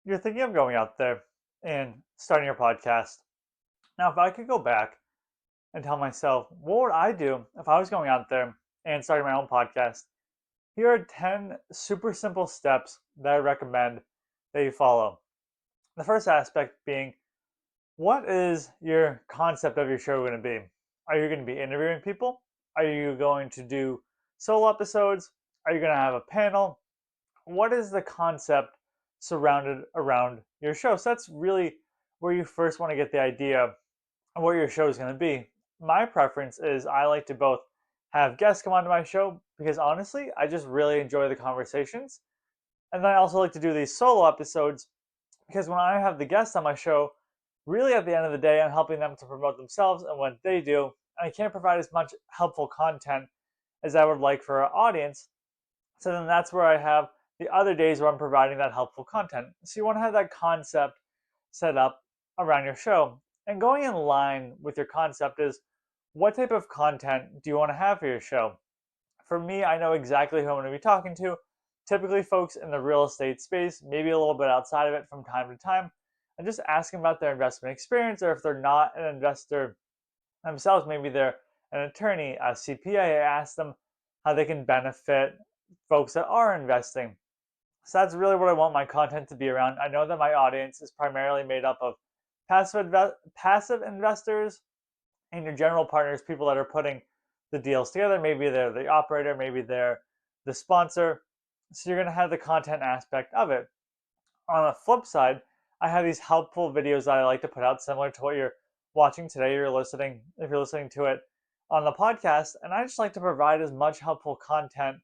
you're thinking of going out there and starting your podcast. Now, if I could go back and tell myself, what would I do if I was going out there and starting my own podcast? Here are 10 super simple steps that I recommend that you follow. The first aspect being, what is your concept of your show going to be? Are you going to be interviewing people? Are you going to do solo episodes? Are you going to have a panel? What is the concept surrounded around your show? So that's really where you first want to get the idea of what your show is going to be. My preference is I like to both have guests come onto my show because honestly, I just really enjoy the conversations. And then I also like to do these solo episodes because when I have the guests on my show, really at the end of the day, I'm helping them to promote themselves and what they do. And I can't provide as much helpful content as I would like for our audience. So then that's where I have the other days where I'm providing that helpful content. So you want to have that concept set up around your show. And going in line with your concept is, what type of content do you want to have for your show? For me, I know exactly who I'm going to be talking to. Typically, folks in the real estate space, maybe a little bit outside of it from time to time, and just ask them about their investment experience, or if they're not an investor themselves, maybe they're an attorney, a CPA. I ask them how they can benefit folks that are investing. So that's really what I want my content to be around. I know that my audience is primarily made up of passive investors and your general partners, people that are putting the deals together. Maybe they're the operator, maybe they're the sponsor. So you're going to have the content aspect of it. On the flip side, I have these helpful videos that I like to put out, similar to what you're watching today. If you're listening to it on the podcast, and I just like to provide as much helpful content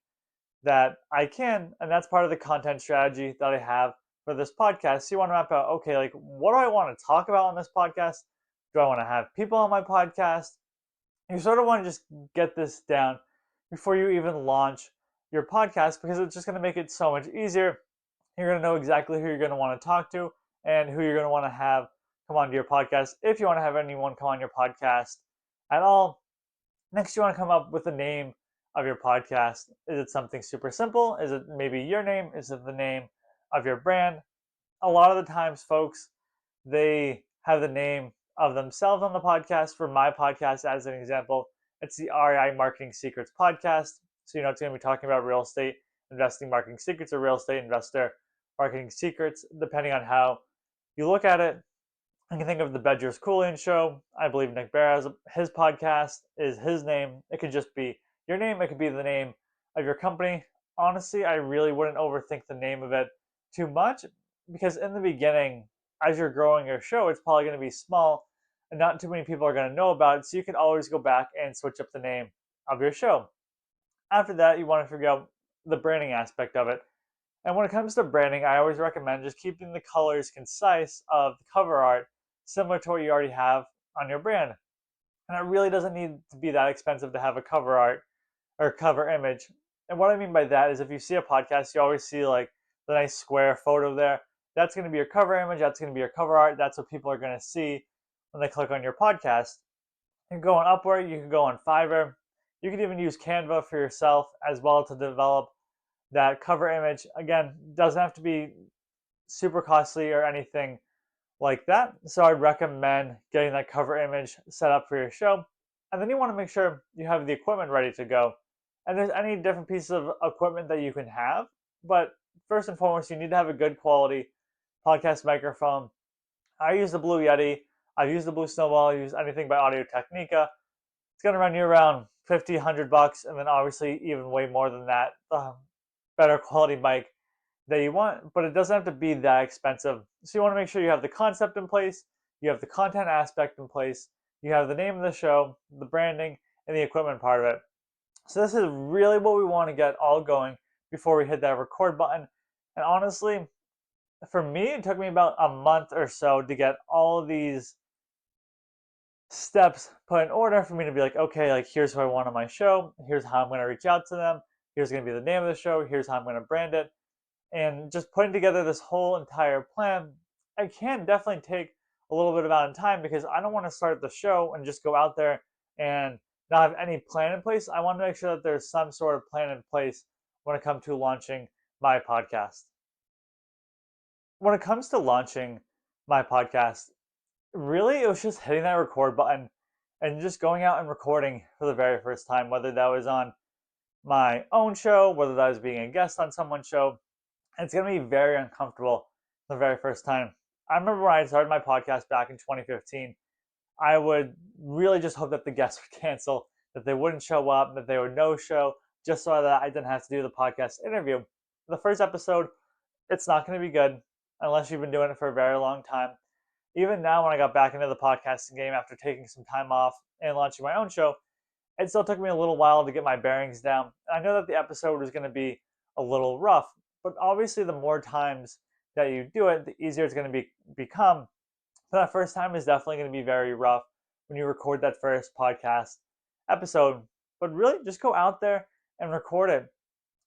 that I can, and that's part of the content strategy that I have for this podcast. So you want to map out, okay, like what do I want to talk about on this podcast? Do I want to have people on my podcast? You sort of want to just get this down before you even launch your podcast because it's just going to make it so much easier. You're going to know exactly who you're going to want to talk to and who you're going to want to have come onto your podcast if you want to have anyone come on your podcast at all. Next, you want to come up with the name of your podcast. Is it something super simple? Is it maybe your name? Is it the name of your brand? A lot of the times, folks, they have the name of themselves on the podcast. For my podcast, as an example, it's the REI Marketing Secrets podcast. So, it's going to be talking about real estate investing marketing secrets or real estate investor marketing secrets, depending on how you look at it. I can think of the Bedros Keuilian show. I believe Nick Barra's his podcast is his name. It could just be your name. It could be the name of your company. Honestly, I really wouldn't overthink the name of it too much because in the beginning, as you're growing your show, it's probably going to be small and not too many people are going to know about it. So you can always go back and switch up the name of your show. After that, you want to figure out the branding aspect of it. And when it comes to branding, I always recommend just keeping the colors concise of the cover art, similar to what you already have on your brand. And it really doesn't need to be that expensive to have a cover art or cover image. And what I mean by that is if you see a podcast, you always see like the nice square photo there. That's going to be your cover image. That's going to be your cover art. That's what people are going to see when they click on your podcast. You can go on Upwork. You can go on Fiverr. You can even use Canva for yourself as well to develop that cover image. Again, doesn't have to be super costly or anything like that. So I recommend getting that cover image set up for your show. And then you want to make sure you have the equipment ready to go. And there's any different pieces of equipment that you can have. But first and foremost, you need to have a good quality podcast microphone. I use the Blue Yeti. I've used the Blue Snowball. I use anything by Audio Technica. It's going to run you around $50, $100, and then obviously even way more than that. Better quality mic that you want, but it doesn't have to be that expensive. So you want to make sure you have the concept in place, you have the content aspect in place, you have the name of the show, the branding, and the equipment part of it. So this is really what we want to get all going before we hit that record button. And honestly, for me, it took me about a month or so to get all of these steps put in order for me to be like, okay, like here's who I want on my show, here's how I'm going to reach out to them, here's going to be the name of the show, here's how I'm going to brand it. And just putting together this whole entire plan, it can definitely take a little bit of time because I don't want to start the show and just go out there and not have any plan in place. I want to make sure that there's some sort of plan in place when it comes to launching my podcast. when it comes to launching my podcast, really it was just hitting that record button and just going out and recording for the very first time, whether that was on my own show, whether that was being a guest on someone's show. And it's going to be very uncomfortable the very first time. I remember when I started my podcast back in 2015, I would really just hope that the guests would cancel, that they wouldn't show up, that they would no show, just so that I didn't have to do the podcast interview. The first episode, it's not going to be good unless you've been doing it for a very long time. Even now, when I got back into the podcasting game after taking some time off and launching my own show, it still took me a little while to get my bearings down. I know that the episode was going to be a little rough, but obviously, the more times that you do it, the easier it's going to become. So that first time is definitely going to be very rough when you record that first podcast episode. But really, just go out there and record it.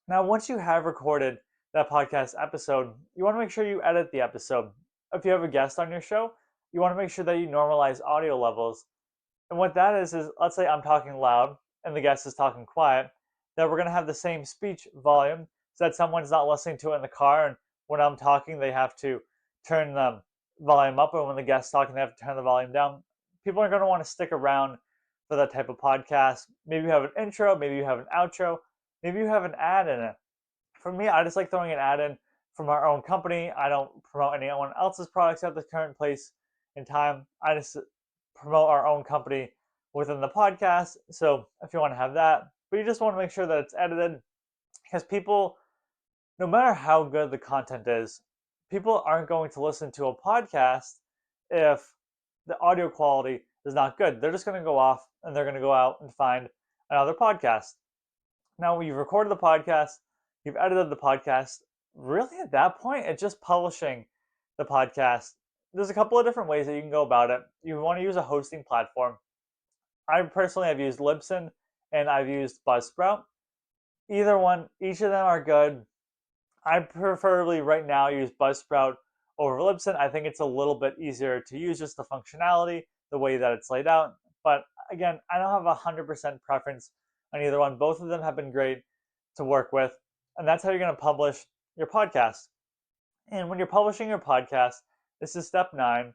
Now, once you have recorded that podcast episode, you want to make sure you edit the episode. If you have a guest on your show, you want to make sure that you normalize audio levels. And what that is let's say I'm talking loud and the guest is talking quiet, that we're going to have the same speech volume so that someone's not listening to it in the car. And when I'm talking, they have to turn the volume up, and when the guest's talking, they have to turn the volume down. People are going to want to stick around for that type of podcast. Maybe you have an intro, maybe you have an outro, maybe you have an ad in it. For me, I just like throwing an ad in from our own company. I don't promote anyone else's products at this current place in time. I just promote our own company within the podcast. So if you want to have that, but you just want to make sure that it's edited, because people, no matter how good the content is, people aren't going to listen to a podcast if the audio quality is not good. They're just going to go off and they're going to go out and find another podcast. Now, you've recorded the podcast, you've edited the podcast. Really, at that point, it's just publishing the podcast. There's a couple of different ways that you can go about it. You want to use a hosting platform. I personally have used Libsyn and I've used Buzzsprout. Either one, each of them are good. I preferably right now use Buzzsprout over Libsyn. I think it's a little bit easier to use, just the functionality, the way that it's laid out. But again, I don't have a 100% preference on either one. Both of them have been great to work with. And that's how you're going to publish your podcast. And when you're publishing your podcast, this is step 9,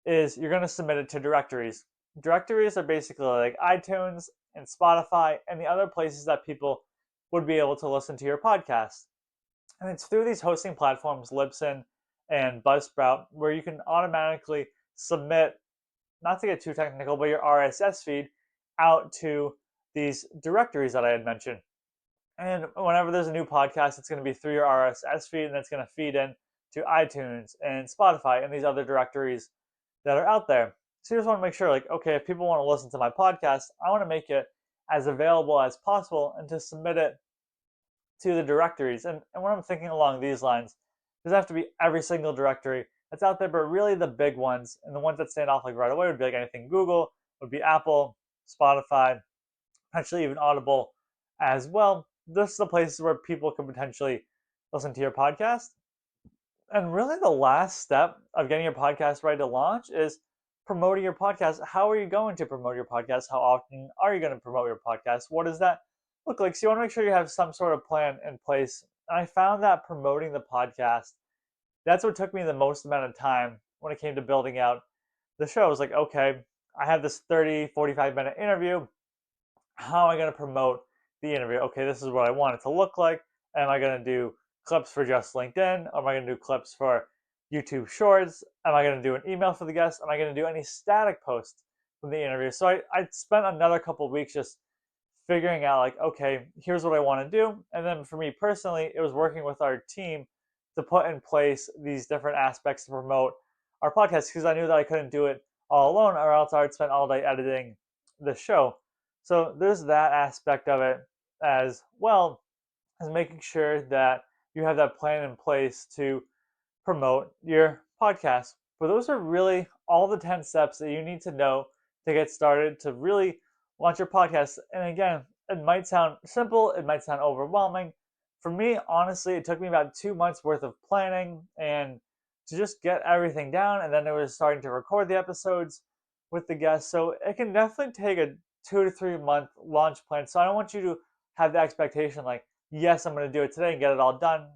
is you're going to submit it to directories. Directories are basically like iTunes and Spotify and the other places that people would be able to listen to your podcast. And it's through these hosting platforms, Libsyn and Buzzsprout, where you can automatically submit, not to get too technical, but your RSS feed out to these directories that I had mentioned. And whenever there's a new podcast, it's going to be through your RSS feed, and it's going to feed in to iTunes and Spotify and these other directories that are out there. So you just want to make sure, like, okay, if people want to listen to my podcast, I want to make it as available as possible and to submit it to the directories. And when I'm thinking along these lines, doesn't have to be every single directory that's out there, but really the big ones and the ones that stand off like right away would be like anything Google, would be Apple, Spotify, potentially even Audible as well. This is the places where people can potentially listen to your podcast. And really the last step of getting your podcast ready to launch is promoting your podcast. How are you going to promote your podcast? How often are you going to promote your podcast? What does that look like? So you want to make sure you have some sort of plan in place. And I found that promoting the podcast, that's what took me the most amount of time when it came to building out the show. I was like, okay, I have this 30, 45-minute interview. How am I going to promote the interview? Okay, this is what I want it to look like. Am I going to do clips for just LinkedIn? Or am I going to do clips for YouTube Shorts? Am I going to do an email for the guest? Am I going to do any static posts from the interview? So I spent another couple of weeks just figuring out, like, okay, here's what I want to do. And then for me personally, it was working with our team to put in place these different aspects to promote our podcast, because I knew that I couldn't do it all alone, or else I would spend all day editing the show. So there's that aspect of it, as well as making sure that you have that plan in place to promote your podcast. But those are really all the 10 steps that you need to know to get started to really launch your podcast. And again, it might sound simple, it might sound overwhelming. For me, honestly, it took me about 2 months worth of planning and to just get everything down. And then it was starting to record the episodes with the guests. So it can definitely take a 2 to 3 month launch plan. So I don't want you to have the expectation like, yes, I'm going to do it today and get it all done.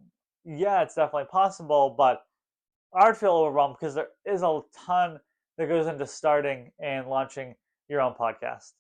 Yeah, it's definitely possible, but I would feel overwhelmed because there is a ton that goes into starting and launching your own podcast.